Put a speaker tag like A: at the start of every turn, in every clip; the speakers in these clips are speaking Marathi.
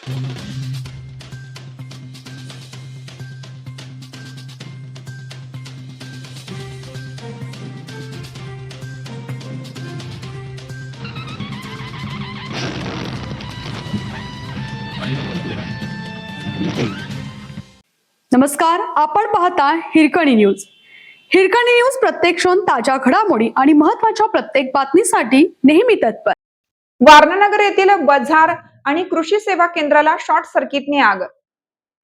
A: नमस्कार, आपण पाहता हिरकणी न्यूज. हिरकणी न्यूज प्रत्येक क्षण ताज्या घडामोडी आणि महत्त्वाच्या प्रत्येक बातमीसाठी नेहमी तत्पर.
B: वारणानगर येथील बाजार आणि कृषी सेवा केंद्राला शॉर्ट सर्किटने आग.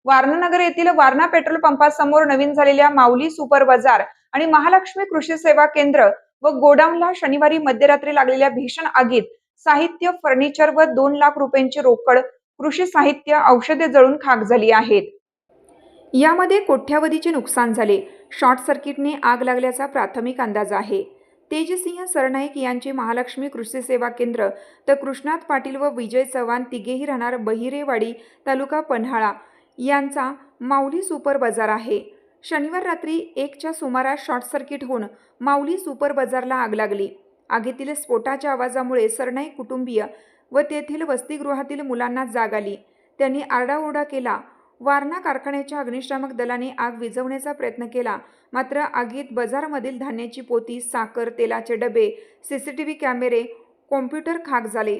B: वारणानगर येथील वारणा पेट्रोल पंपासमोर नवीन झालेल्या माऊली सुपर बाजार आणि महालक्ष्मी कृषी सेवा केंद्र व गोडाऊनला शनिवारी मध्यरात्री लागलेल्या भीषण आगीत साहित्य, फर्निचर व 2 लाख रुपयांची रोकड, कृषी साहित्य, औषधे जळून खाक झाली आहेत. यामध्ये कोट्यावधीचे नुकसान झाले. शॉर्ट सर्किटने आग लागल्याचा प्राथमिक अंदाज आहे. तेजसिंह सरनाईक यांचे महालक्ष्मी कृषी सेवा केंद्र तर कृष्णात पाटील व विजय चव्हाण तिघेही राहणार बहिरेवाडी तालुका पन्हाळा यांचा माऊली सुपर बाजार आहे. शनिवार रात्री 1च्या सुमारास शॉर्ट सर्किट होऊन माऊली सुपर बाजारला आग लागली. आगीतील स्फोटाच्या आवाजामुळे सरनाईक कुटुंबीय व तेथील वसतिगृहातील मुलांना जाग आली. त्यांनी आरडाओरडा केला. वारणा कारखान्याच्या अग्निशामक दलाने आग विझवण्याचा प्रयत्न केला, मात्र आगीत बाजारमधील धान्याची पोती, साखर, तेलाचे डबे, सीसीटीव्ही कॅमेरे, कॉम्प्युटर खाक झाले.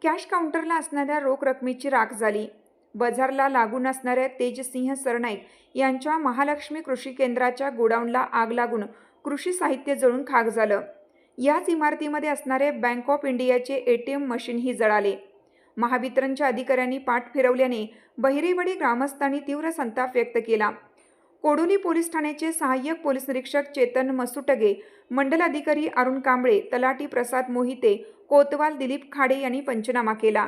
B: कॅश काउंटरला असणाऱ्या रोख रकमेची राख झाली. बाजारला लागून असणाऱ्या तेजसिंह सरनाईक यांच्या महालक्ष्मी कृषी केंद्राच्या गोडाऊनला आग लागून कृषी साहित्य जळून खाक झालं. याच इमारतीमध्ये असणारे बँक ऑफ इंडियाचे ATM मशीनही जळाले. महावितरणच्या अधिकाऱ्यांनी पाठ फिरवल्याने बहिरेवाडी ग्रामस्थांनी तीव्र संताप व्यक्त केला. कोडोली पोलीस ठाण्याचे सहाय्यक पोलीस निरीक्षक चेतन मसुटगे, मंडल अधिकारी अरुण कांबळे, तलाठी प्रसाद मोहिते, कोतवाल दिलीप खाडे यांनी पंचनामा केला.